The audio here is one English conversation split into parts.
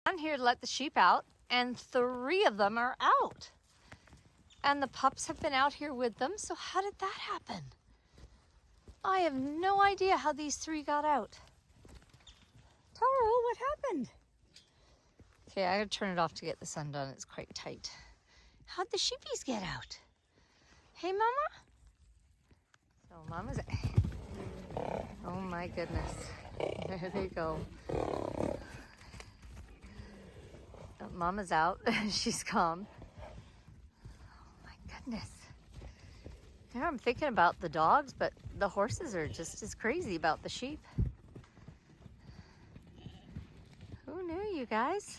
I'm here to let the sheep out, and 3 of them are out. And the pups have been out here with them, so how did that happen? I have no idea how these 3 got out. Taro, what happened? Okay, I gotta turn it off to get the sun done. It's quite tight. How'd the sheepies get out? Hey, Mama? So Mama's... Oh my goodness. There they go. Mama's out. She's calm. Oh my goodness. Now I'm thinking about the dogs, but the horses are just as crazy about the sheep. Who knew, you guys?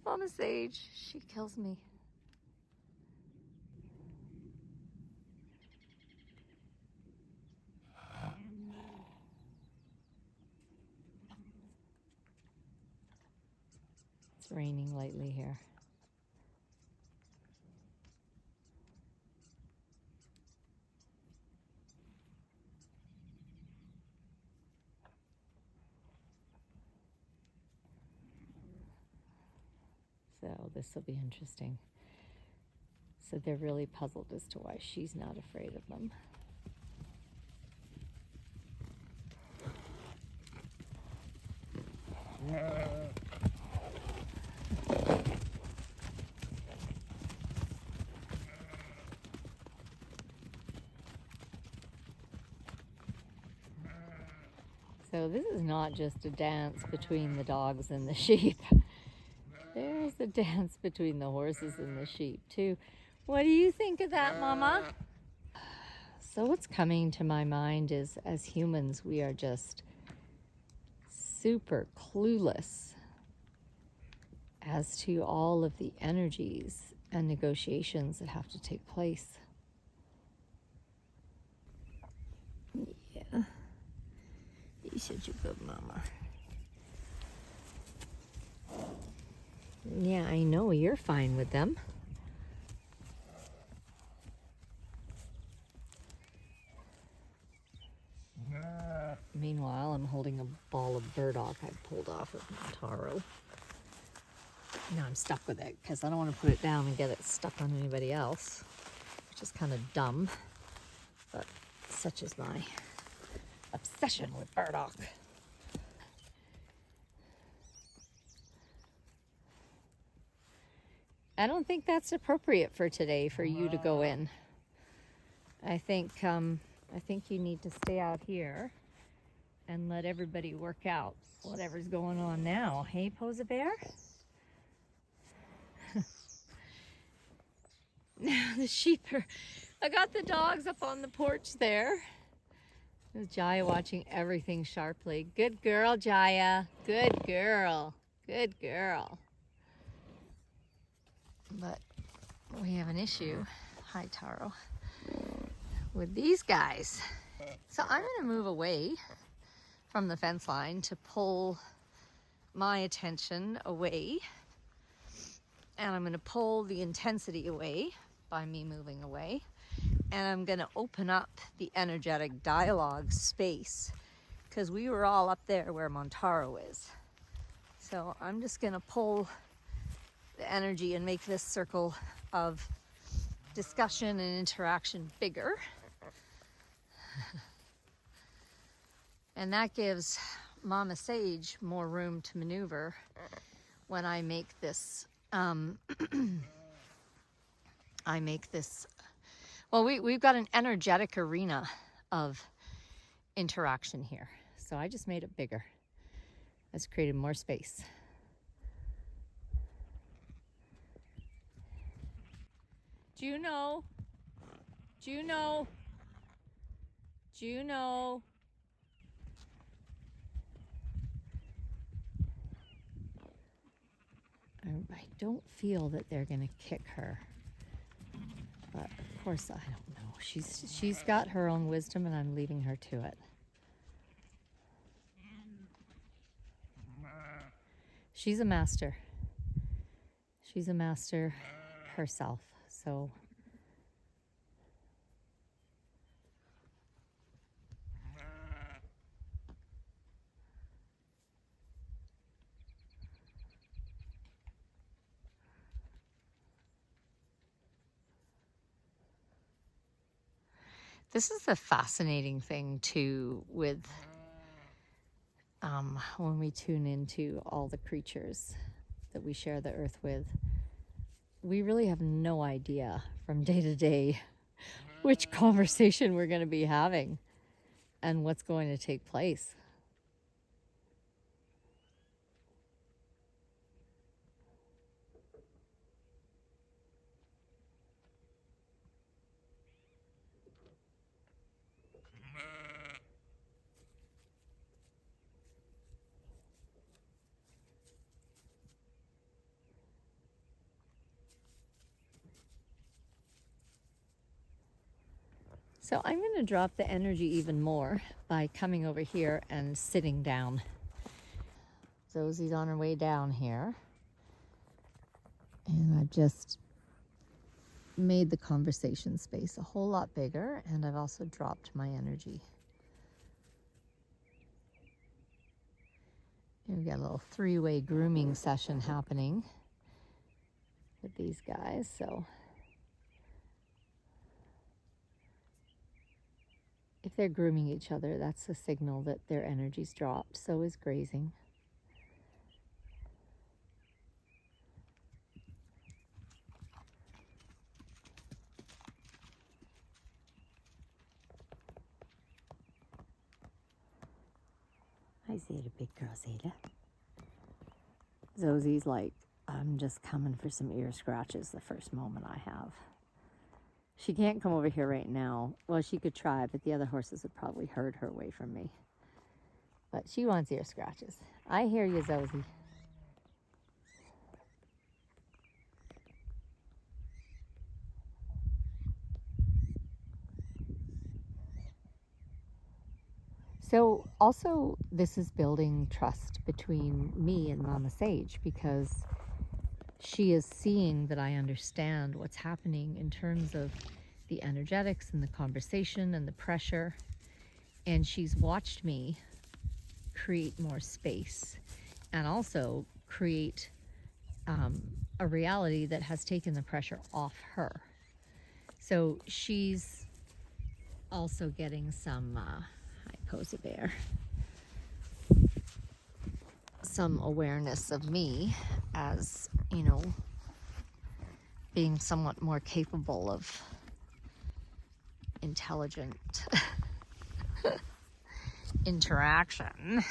Mama Sage, she kills me. It's raining lightly here. So this will be interesting. So they're really puzzled as to why she's not afraid of them. So this is not just a dance between the dogs and the sheep. There's a dance between the horses and the sheep too. What do you think of that, Mama? So what's coming to my mind is, as humans, we are just super clueless as to all of the energies and negotiations that have to take place. Yeah. You're such a good mama. Yeah, I know you're fine with them. Meanwhile, I'm holding a ball of burdock I pulled off of Montaro. Now I'm stuck with it because I don't want to put it down and get it stuck on anybody else, which is kind of dumb, but such is my obsession with burdock. I don't think that's appropriate for today for you to go in. I think you need to stay out here and let everybody work out whatever's going on now. Hey, Pose a Bear? Now the sheep are... I got the dogs up on the porch there. There's Jaya watching everything sharply. Good girl, Jaya. Good girl. Good girl. But we have an issue. Hi, Taro. With these guys. So I'm going to move away from the fence line to pull my attention away. And I'm going to pull the intensity away by me moving away. And I'm going to open up the energetic dialogue space because we were all up there where Montaro is. So I'm just going to pull the energy and make this circle of discussion and interaction bigger. And that gives Mama Sage more room to maneuver when I make this well, we've got an energetic arena of interaction here. So I just made it bigger. That's created more space. Juno, Juno, Juno. I don't feel that they're gonna kick her, but of course I don't know. She's got her own wisdom, and I'm leaving her to it. She's a master. She's a master herself. So This is the fascinating thing too with when we tune into all the creatures that we share the earth with. We really have no idea from day to day which conversation we're going to be having and what's going to take place. So I'm going to drop the energy even more by coming over here and sitting down. Zosie's on her way down here. And I've just made the conversation space a whole lot bigger, and I've also dropped my energy. And we've got a little three-way grooming session happening with these guys, so if they're grooming each other, that's a signal that their energy's dropped. So is grazing. Hi, Zeta, big girl Zeta. Zosie's like, I'm just coming for some ear scratches the first moment I have. She can't come over here right now. Well, she could try, but the other horses would probably herd her away from me. But she wants ear scratches. I hear you, Zosie. So also, this is building trust between me and Mama Sage, because she is seeing that I understand what's happening in terms of the energetics and the conversation and the pressure. And she's watched me create more space and also create a reality that has taken the pressure off her. So she's also getting some, hi Posa Bear, some awareness of me as, you know, being somewhat more capable of intelligent interaction.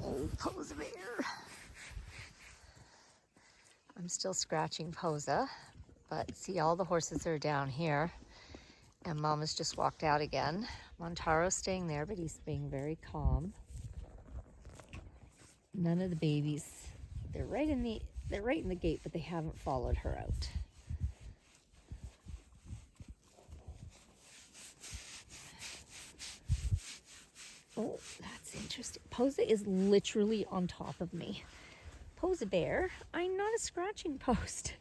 Oh, Posa Bear. I'm still scratching Posa, but see, all the horses are down here, and Mama's just walked out again. Montaro's staying there, but he's being very calm. None of the babies, they're right in the gate, but they haven't followed her out. Oh, that's interesting. Posa is literally on top of me. Posa Bear, I'm not a scratching post.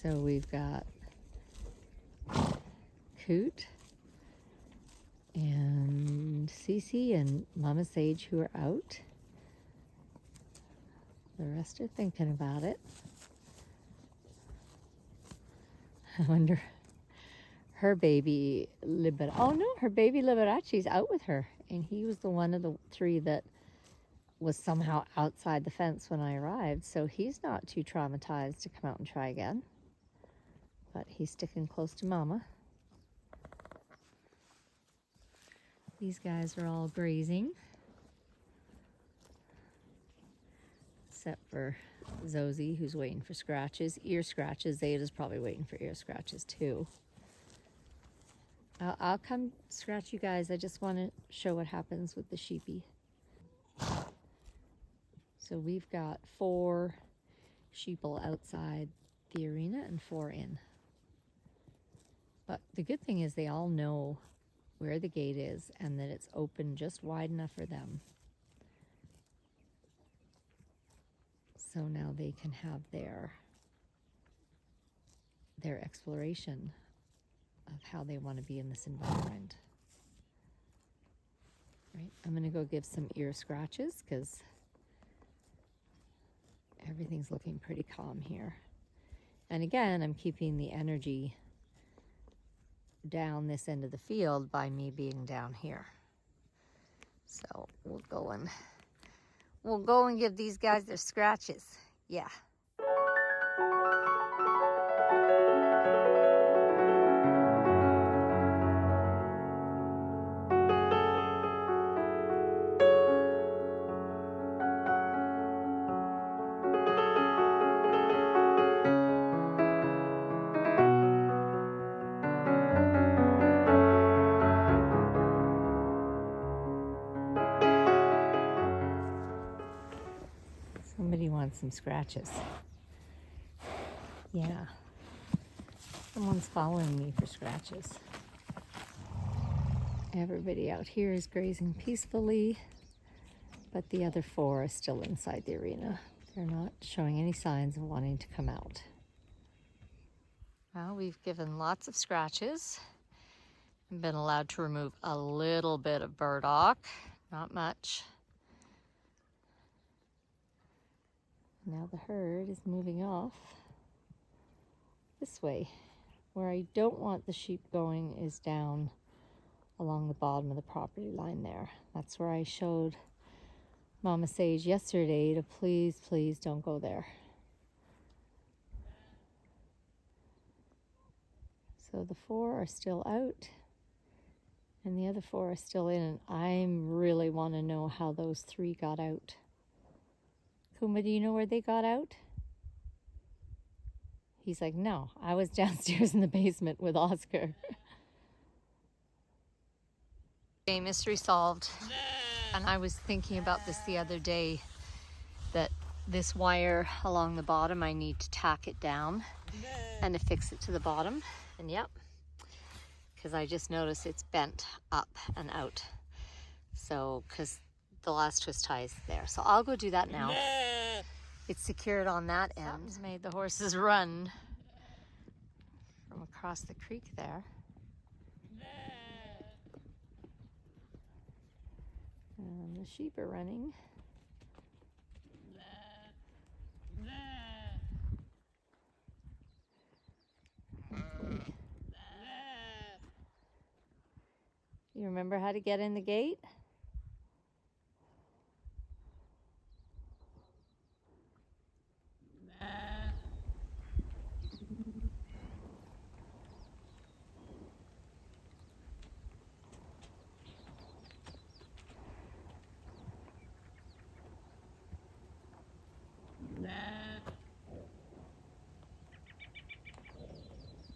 So we've got Coot and Cece and Mama Sage who are out. The rest are thinking about it. I wonder, her baby her baby Liberace's out with her, and he was the one of the three that was somehow outside the fence when I arrived, so he's not too traumatized to come out and try again. But he's sticking close to Mama. These guys are all grazing, except for Zosie, who's waiting for scratches, ear scratches. Zeta's probably waiting for ear scratches too. I'll come scratch you guys. I just want to show what happens with the sheepy. So we've got 4 sheeple outside the arena and 4 in. But the good thing is they all know where the gate is and that it's open just wide enough for them. So now they can have their exploration of how they want to be in this environment. Right, I'm going to go give some ear scratches because everything's looking pretty calm here. And again, I'm keeping the energy down this end of the field by me being down here. So we'll go and give these guys their scratches. Yeah. Somebody wants some scratches. Yeah. Someone's following me for scratches. Everybody out here is grazing peacefully, but the other 4 are still inside the arena. They're not showing any signs of wanting to come out. Well, we've given lots of scratches and been allowed to remove a little bit of burdock, not much. Now the herd is moving off this way. Where I don't want the sheep going is down along the bottom of the property line there. That's where I showed Mama Sage yesterday to please, please don't go there. So the 4 are still out and the other 4 are still in, and I really want to know how those 3 got out. Kuma, do you know where they got out? He's like, no, I was downstairs in the basement with Oscar. Okay, mystery solved. And I was thinking about this the other day, that this wire along the bottom, I need to tack it down and affix it to the bottom. And yep, because I just noticed it's bent up and out. So, because the last twist tie is there. So I'll go do that now. It's secured on that end. Something's made the horses run from across the creek there. And the sheep are running. Hopefully. You remember how to get in the gate?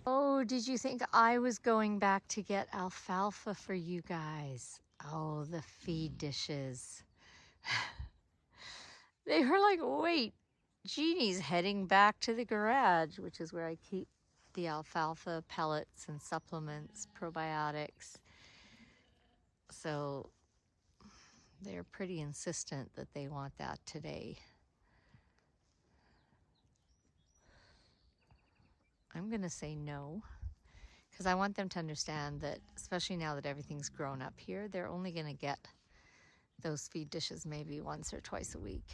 Oh, did you think I was going back to get alfalfa for you guys? Oh, the feed dishes. They were like, wait, Jeannie's heading back to the garage, which is where I keep the alfalfa pellets and supplements, probiotics. So they're pretty insistent that they want that today. I'm going to say no, because I want them to understand that, especially now that everything's grown up here, they're only going to get those feed dishes maybe once or twice a week.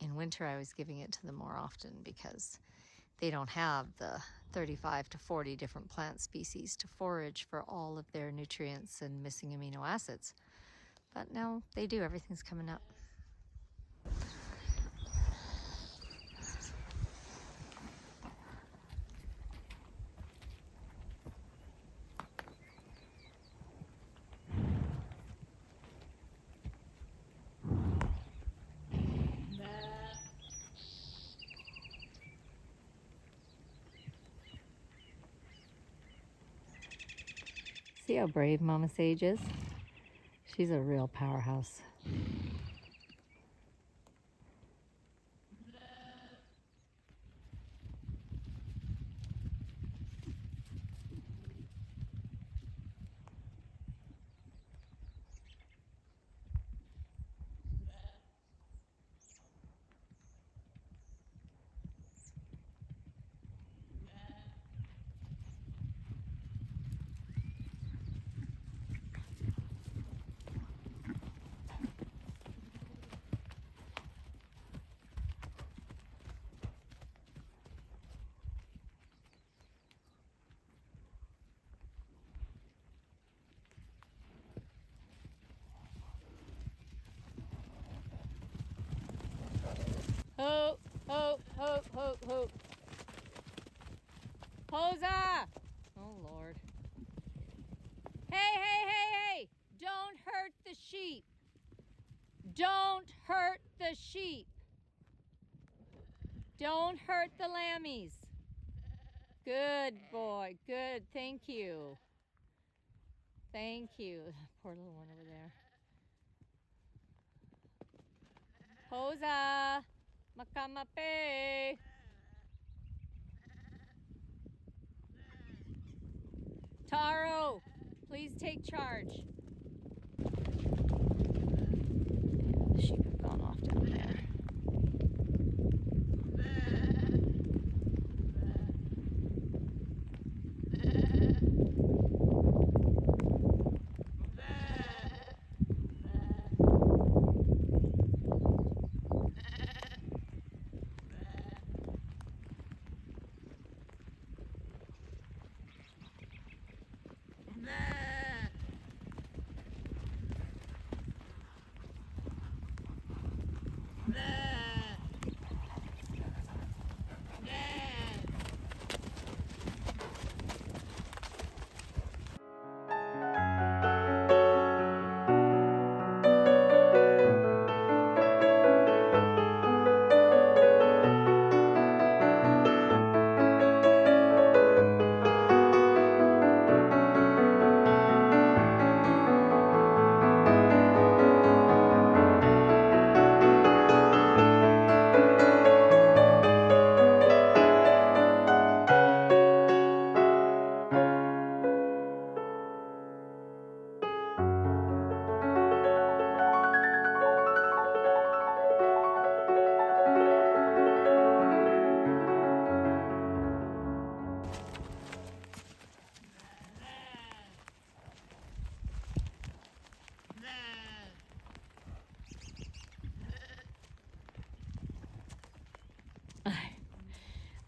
In winter, I was giving it to them more often because they don't have the 35 to 40 different plant species to forage for all of their nutrients and missing amino acids. But now they do, everything's coming up. See how brave Mama Sage is? She's a real powerhouse. Hoop, hoop, hoop, hoop, hoop. Hosa! Oh, Lord. Hey, hey, hey, hey! Don't hurt the sheep. Don't hurt the sheep. Don't hurt the lammies. Good boy. Good. Thank you. Thank you. Poor little one over there. Hosa! Makamape! Taro, please take charge. The sheep have gone off down there.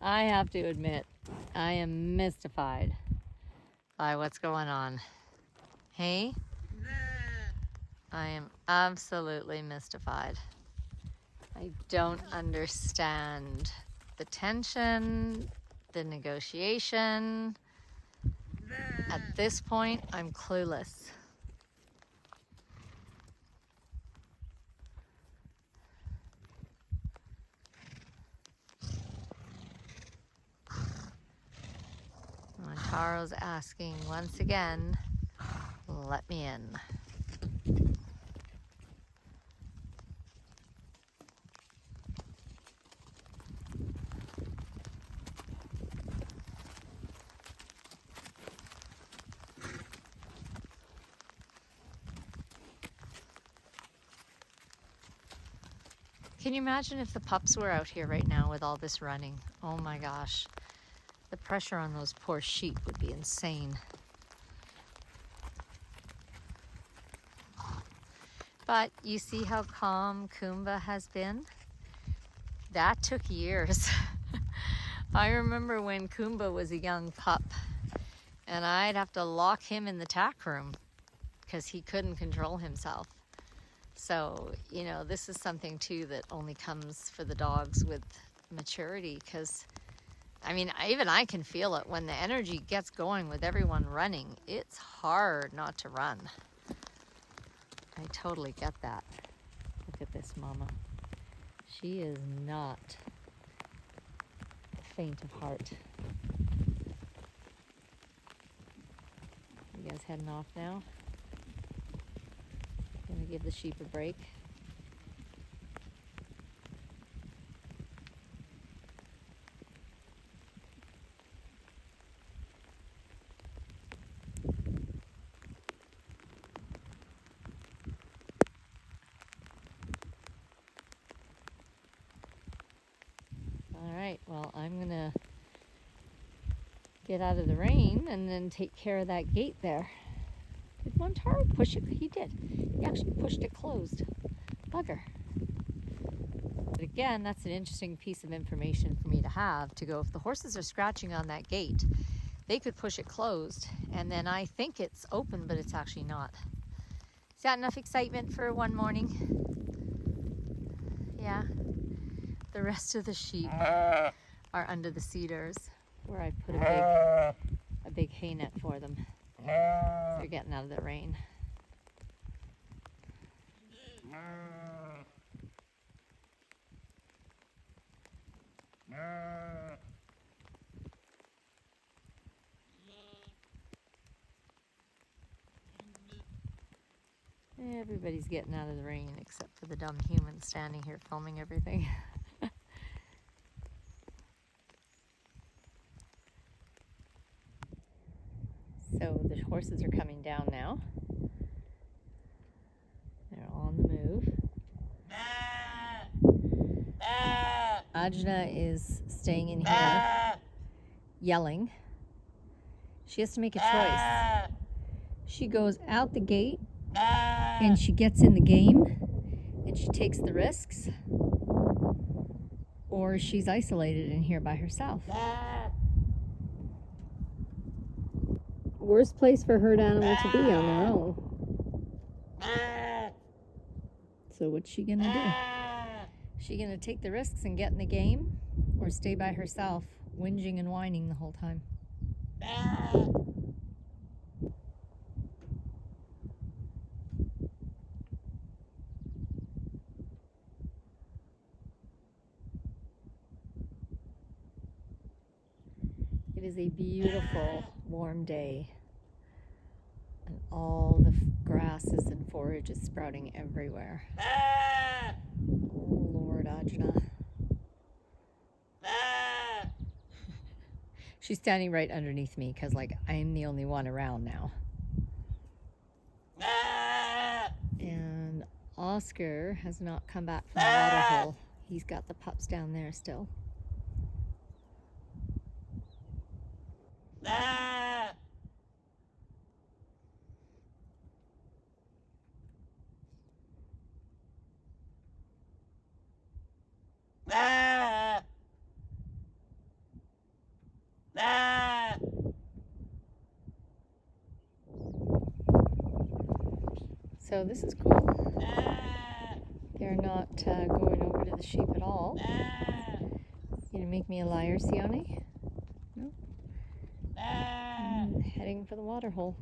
I have to admit, I am mystified by what's going on. Hey? I am absolutely mystified. I don't understand the tension, the negotiation. At this point, I'm clueless. Montaro's asking once again, let me in. Can you imagine if the pups were out here right now with all this running? Oh my gosh. The pressure on those poor sheep would be insane. But you see how calm Kumba has been? That took years. I remember when Kumba was a young pup and I'd have to lock him in the tack room because he couldn't control himself. So, you know, this is something too that only comes for the dogs with maturity, because I mean, even I can feel it when the energy gets going with everyone running. It's hard not to run. I totally get that. Look at this mama. She is not faint of heart. You guys heading off now? Gonna give the sheep a break. All right, well, I'm gonna get out of the rain and then take care of that gate there. Did Montaro push it? He did. He actually pushed it closed. Bugger. But again, that's an interesting piece of information for me to have, to go, if the horses are scratching on that gate, they could push it closed, and then I think it's open, but it's actually not. Is that enough excitement for one morning? Yeah. The rest of the sheep are under the cedars where I put a big hay net for them. So they're getting out of the rain. Everybody's getting out of the rain except for the dumb human standing here filming everything. So the horses are coming down now. They're on the move. Ajna is staying in here yelling. She has to make a choice. She goes out the gate and she gets in the game and she takes the risks, or she's isolated in here by herself. Worst place for herd animal to be on their own. So what's she gonna do? Is she gonna take the risks and get in the game, or stay by herself whinging and whining the whole time? It is a beautiful warm day, and all the grasses and forage is sprouting everywhere. Oh Lord, Ajna. She's standing right underneath me because, like, I'm the only one around now. And Oscar has not come back from the water hole. He's got the pups down there still. So this is cool. They're not going over to the sheep at all. You gonna make me a liar, Sione? No? I'm heading for the water hole.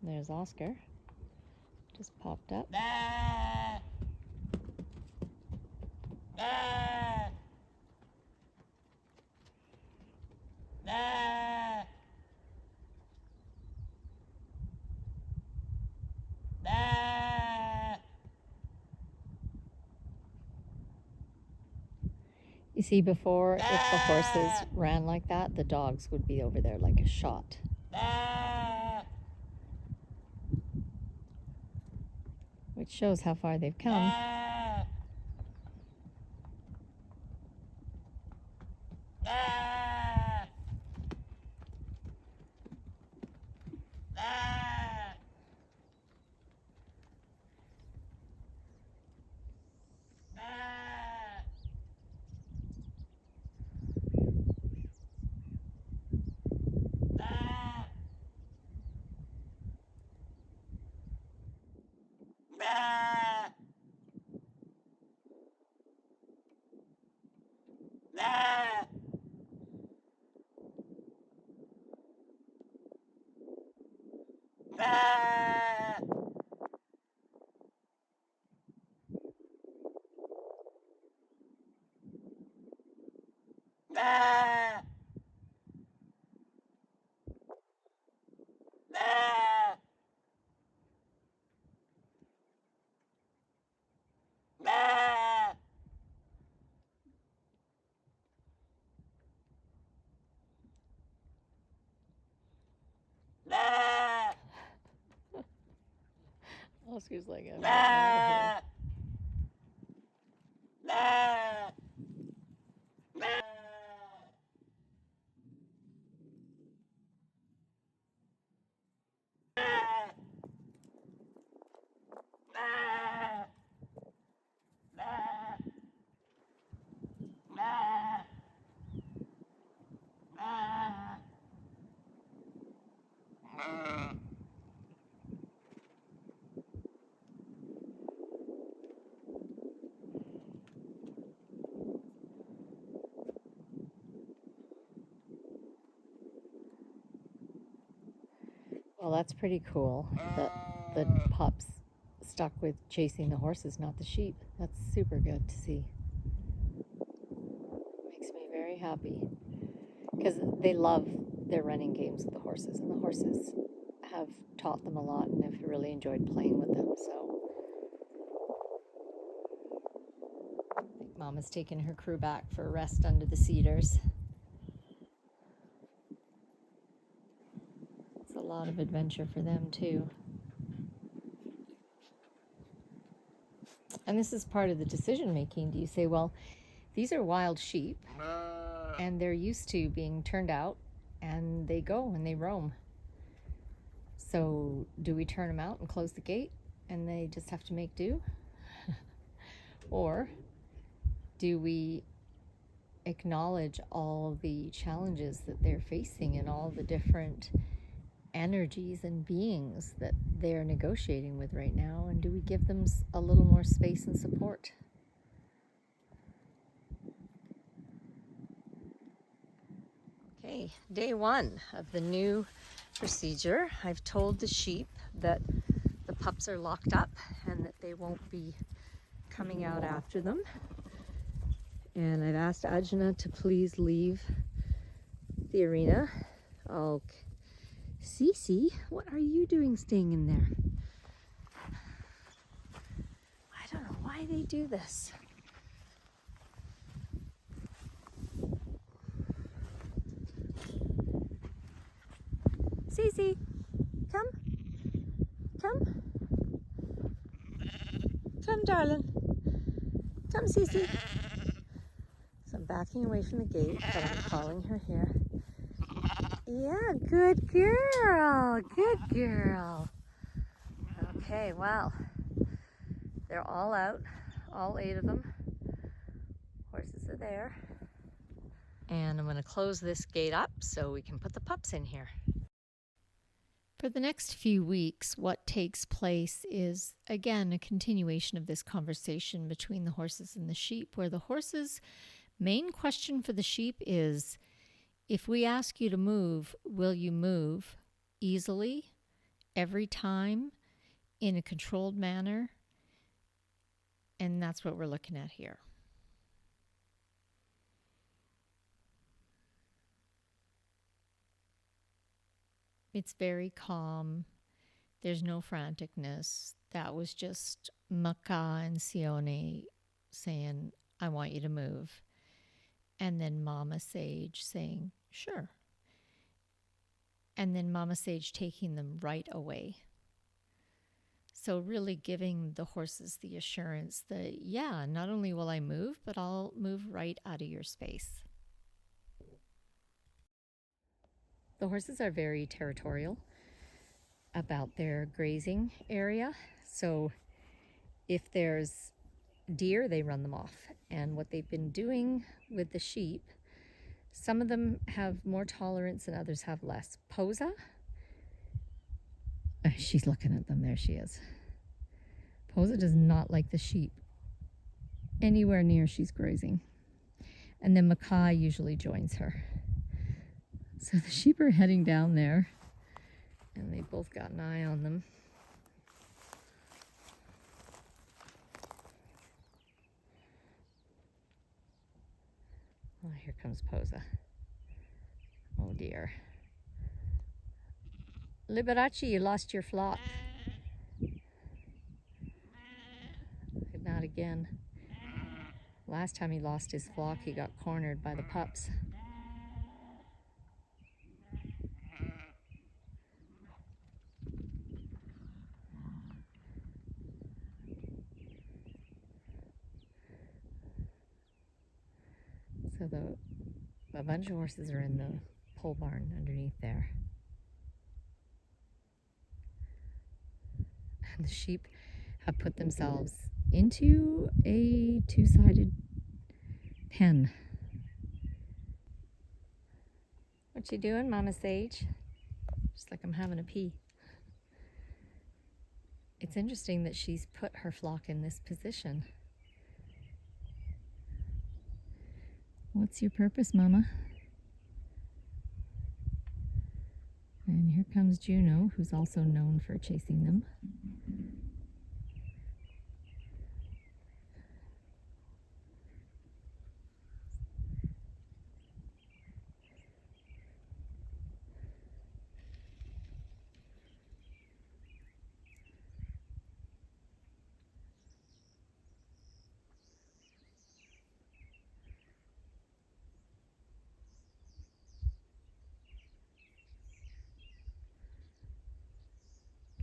There's Oscar. Just popped up. You see, before, if the horses ran like that, the dogs would be over there like a shot. Which shows how far they've come. Oscar's like, I'm out of Well, that's pretty cool that the pups stuck with chasing the horses, not the sheep. That's super good to see. Makes me very happy because they love their running games with the horses, and the horses have taught them a lot and have really enjoyed playing with them. So I think Mama's taken her crew back for a rest under the cedars. It's a lot of adventure for them too. And this is part of the decision making. Do you say, well, these are wild sheep and they're used to being turned out and they go and they roam. So do we turn them out and close the gate and they just have to make do? Or do we acknowledge all the challenges that they're facing and all the different energies and beings that they're negotiating with right now, and do we give them a little more space and support? Okay, day one of the new procedure. I've told the sheep that the pups are locked up and that they won't be coming out after them. And I've asked Ajna to please leave the arena. Oh, Cece, what are you doing staying in there? I don't know why they do this. Cece, come. Come. Come, darling. Come, Cece. So I'm backing away from the gate, but I'm calling her here. Yeah, good girl. Good girl. Okay, well, they're all out, all 8 of them. Horses are there. And I'm going to close this gate up so we can put the pups in here. For the next few weeks, what takes place is, again, a continuation of this conversation between the horses and the sheep, where the horses' main question for the sheep is, if we ask you to move, will you move easily, every time, in a controlled manner? And that's what we're looking at here. It's very calm. There's no franticness. That was just Maka and Sione saying, I want you to move. And then Mama Sage saying, sure. And then Mama Sage taking them right away. So really giving the horses the assurance that, yeah, not only will I move, but I'll move right out of your space. The horses are very territorial about their grazing area. So if there's deer, they run them off. And what they've been doing with the sheep, some of them have more tolerance and others have less. Posa, she's looking at them. There she is. Posa does not like the sheep anywhere near she's grazing. And then Makai usually joins her. So the sheep are heading down there, and they both got an eye on them. Oh, here comes Posa. Oh dear. Liberace, you lost your flock. Not again. Last time he lost his flock, he got cornered by the pups. So a bunch of horses are in the pole barn underneath there. And the sheep have put themselves into a two-sided pen. What you doing, Mama Sage? Just like I'm having a pee. It's interesting that she's put her flock in this position. What's your purpose, Mama? And here comes Juno, who's also known for chasing them.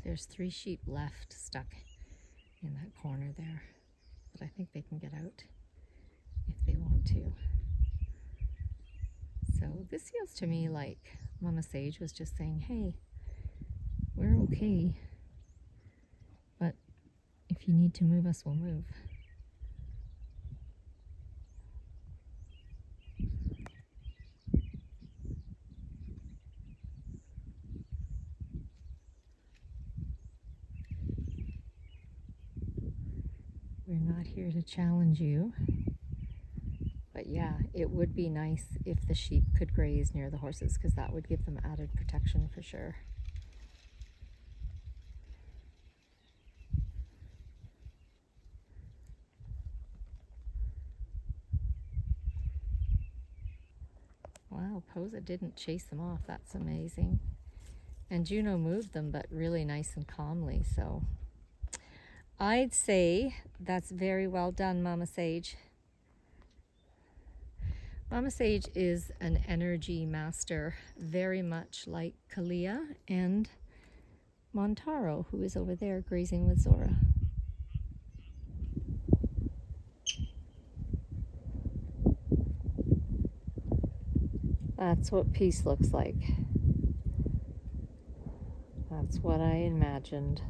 There's 3 sheep left stuck in that corner there, but I think they can get out if they want to. So this feels to me like Mama Sage was just saying, hey, we're okay, but if you need to move us, we'll move. We're not here to challenge you, but yeah, it would be nice if the sheep could graze near the horses, because that would give them added protection for sure. Wow, Posa didn't chase them off. That's amazing. And Juno moved them, but really nice and calmly, so I'd say that's very well done, Mama Sage. Mama Sage is an energy master, very much like Kesia and Montaro, who is over there grazing with Zora. That's what peace looks like. That's what I imagined.